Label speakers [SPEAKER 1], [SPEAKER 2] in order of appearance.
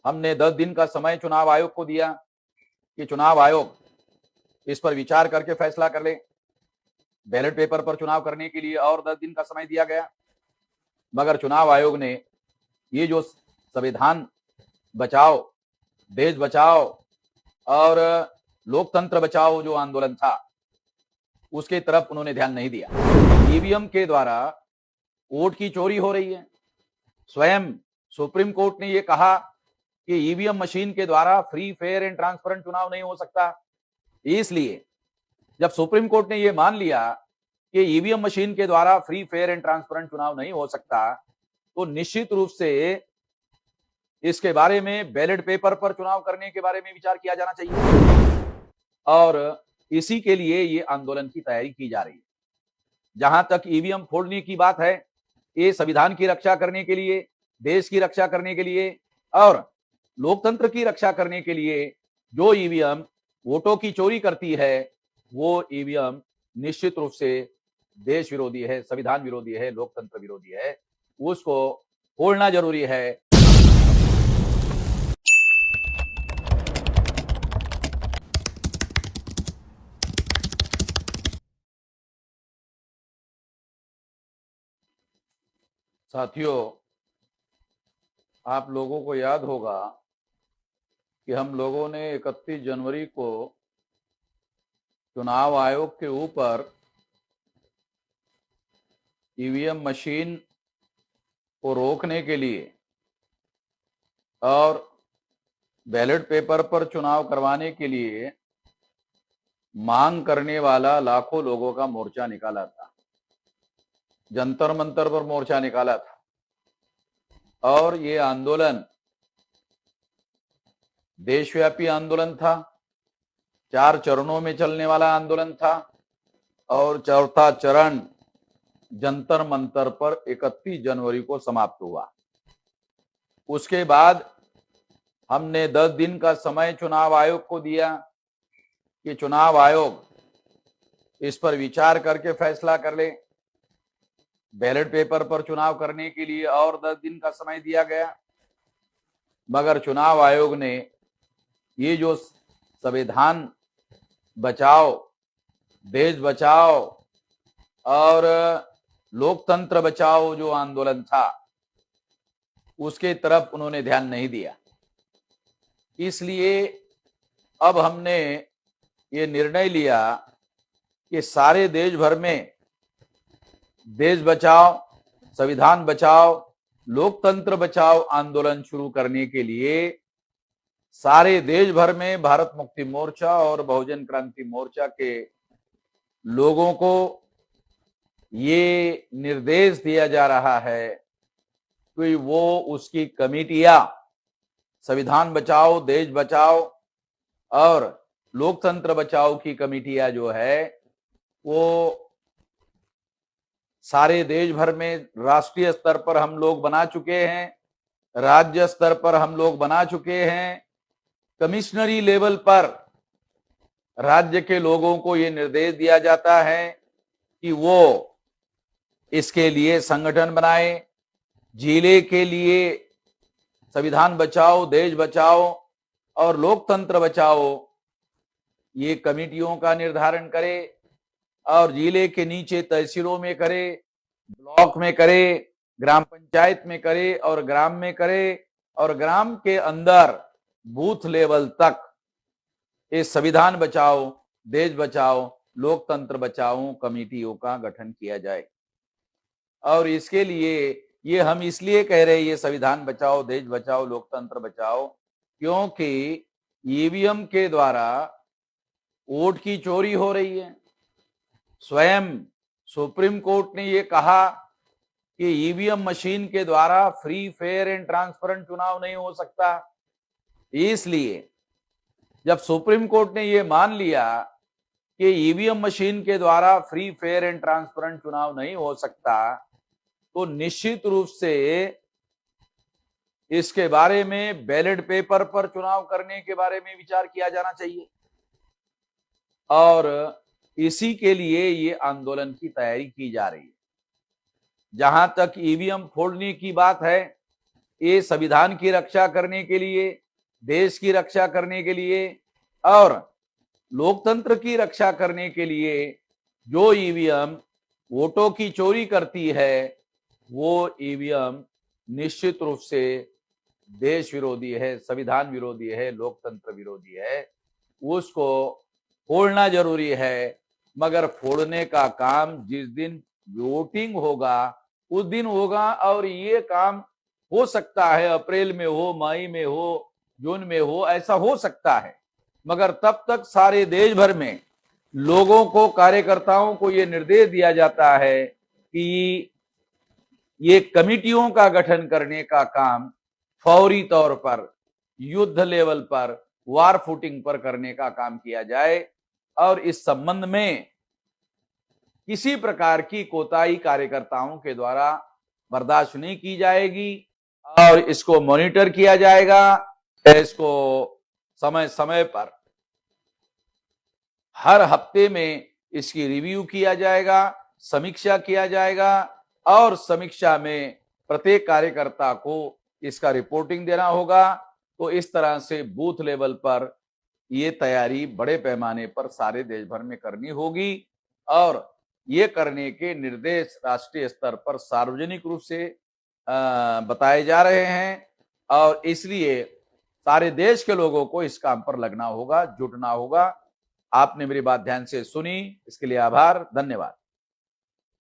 [SPEAKER 1] हमने 10 दिन का समय चुनाव आयोग को दिया कि चुनाव आयोग इस पर विचार करके फैसला कर ले। बैलेट पेपर पर चुनाव करने के लिए और 10 दिन का समय दिया गया, मगर चुनाव आयोग ने ये जो संविधान बचाओ, देश बचाओ और लोकतंत्र बचाओ जो आंदोलन था, उसके तरफ उन्होंने ध्यान नहीं दिया। ईवीएम के द्वारा वोट की चोरी हो रही है। स्वयं सुप्रीम कोर्ट ने यह कहा कि ईवीएम मशीन के द्वारा फ्री, फेयर एंड ट्रांसपेरेंट चुनाव नहीं हो सकता। इसलिए जब सुप्रीम कोर्ट ने यह मान लिया कि ईवीएम मशीन के द्वारा फ्री, फेयर एंड ट्रांसपेरेंट चुनाव नहीं हो सकता, तो निश्चित रूप से इसके बारे में बैलेट पेपर पर चुनाव करने के बारे में विचार किया जाना चाहिए और इसी के लिए ये आंदोलन की तैयारी की जा रही है। जहां तक ईवीएम फोड़ने की बात है, ये संविधान की रक्षा करने के लिए, देश की रक्षा करने के लिए और लोकतंत्र की रक्षा करने के लिए जो ईवीएम वोटों की चोरी करती है, वो ईवीएम निश्चित रूप से देश विरोधी है, संविधान विरोधी है, लोकतंत्र विरोधी है। उसको फोड़ना जरूरी है। साथियों, आप लोगों को याद होगा कि हम लोगों ने 31 जनवरी को चुनाव आयोग के ऊपर ईवीएम मशीन को रोकने के लिए और बैलेट पेपर पर चुनाव करवाने के लिए मांग करने वाला लाखों लोगों का मोर्चा निकाला था। जंतर मंतर पर मोर्चा निकाला था और ये आंदोलन देशव्यापी आंदोलन था। 4 चरणों में चलने वाला आंदोलन था और चौथा चरण जंतर मंतर पर 31 जनवरी को समाप्त हुआ। उसके बाद हमने 10 दिन का समय चुनाव आयोग को दिया कि चुनाव आयोग इस पर विचार करके फैसला कर ले। बैलेट पेपर पर चुनाव करने के लिए और 10 दिन का समय दिया गया, मगर चुनाव आयोग ने ये जो संविधान बचाओ, देश बचाओ और लोकतंत्र बचाओ जो आंदोलन था, उसके तरफ उन्होंने ध्यान नहीं दिया। इसलिए अब हमने ये निर्णय लिया कि सारे देश भर में देश बचाओ, संविधान बचाओ, लोकतंत्र बचाओ आंदोलन शुरू करने के लिए सारे देश भर में भारत मुक्ति मोर्चा और बहुजन क्रांति मोर्चा के लोगों को ये निर्देश दिया जा रहा है कि वो उसकी कमेटियां, संविधान बचाओ, देश बचाओ और लोकतंत्र बचाओ की कमेटियां जो है वो सारे देश भर में राष्ट्रीय स्तर पर हम लोग बना चुके हैं, राज्य स्तर पर हम लोग बना चुके हैं। कमिश्नरी लेवल पर राज्य के लोगों को ये निर्देश दिया जाता है कि वो इसके लिए संगठन बनाए, जिले के लिए संविधान बचाओ, देश बचाओ और लोकतंत्र बचाओ ये कमेटियों का निर्धारण करे और जिले के नीचे तहसीलों में करे, ब्लॉक में करे, ग्राम पंचायत में करे और ग्राम में करे और ग्राम के अंदर बूथ लेवल तक इस संविधान बचाओ, देश बचाओ, लोकतंत्र बचाओ कमेटियों का गठन किया जाए। और इसके लिए ये हम इसलिए कह रहे हैं ये संविधान बचाओ, देश बचाओ, लोकतंत्र बचाओ, क्योंकि ईवीएम के द्वारा वोट की चोरी हो रही है। स्वयं सुप्रीम कोर्ट ने यह कहा कि ईवीएम मशीन के द्वारा फ्री, फेयर एंड ट्रांसपेरेंट चुनाव नहीं हो सकता। इसलिए जब सुप्रीम कोर्ट ने यह मान लिया कि ईवीएम मशीन के द्वारा फ्री, फेयर एंड ट्रांसपेरेंट चुनाव नहीं हो सकता, तो निश्चित रूप से इसके बारे में बैलेट पेपर पर चुनाव करने के बारे में विचार किया जाना चाहिए और इसी के लिए ये आंदोलन की तैयारी की जा रही है। जहां तक ईवीएम फोड़ने की बात है, ये संविधान की रक्षा करने के लिए, देश की रक्षा करने के लिए और लोकतंत्र की रक्षा करने के लिए जो ईवीएम वोटों की चोरी करती है, वो ईवीएम निश्चित रूप से देश विरोधी है, संविधान विरोधी है, लोकतंत्र विरोधी है। उसको फोड़ना जरूरी है, मगर फोड़ने का काम जिस दिन वोटिंग होगा उस दिन होगा। और ये काम हो सकता है अप्रैल में हो, मई में हो, जून में हो, ऐसा हो सकता है, मगर तब तक सारे देश भर में लोगों को, कार्यकर्ताओं को ये निर्देश दिया जाता है कि ये कमिटियों का गठन करने का काम फौरी तौर पर, युद्ध लेवल पर, वार फुटिंग पर करने का काम किया जाए और इस संबंध में किसी प्रकार की कोताही कार्यकर्ताओं के द्वारा बर्दाश्त नहीं की जाएगी और इसको मॉनिटर किया जाएगा। इसको समय समय पर हर हफ्ते में इसकी रिव्यू किया जाएगा, समीक्षा किया जाएगा और समीक्षा में प्रत्येक कार्यकर्ता को इसका रिपोर्टिंग देना होगा। तो इस तरह से बूथ लेवल पर ये तैयारी बड़े पैमाने पर सारे देश भर में करनी होगी और ये करने के निर्देश राष्ट्रीय स्तर पर सार्वजनिक रूप से बताए जा रहे हैं और इसलिए सारे देश के लोगों को इस काम पर लगना होगा, जुटना होगा। आपने मेरी बात ध्यान से सुनी, इसके लिए आभार, धन्यवाद।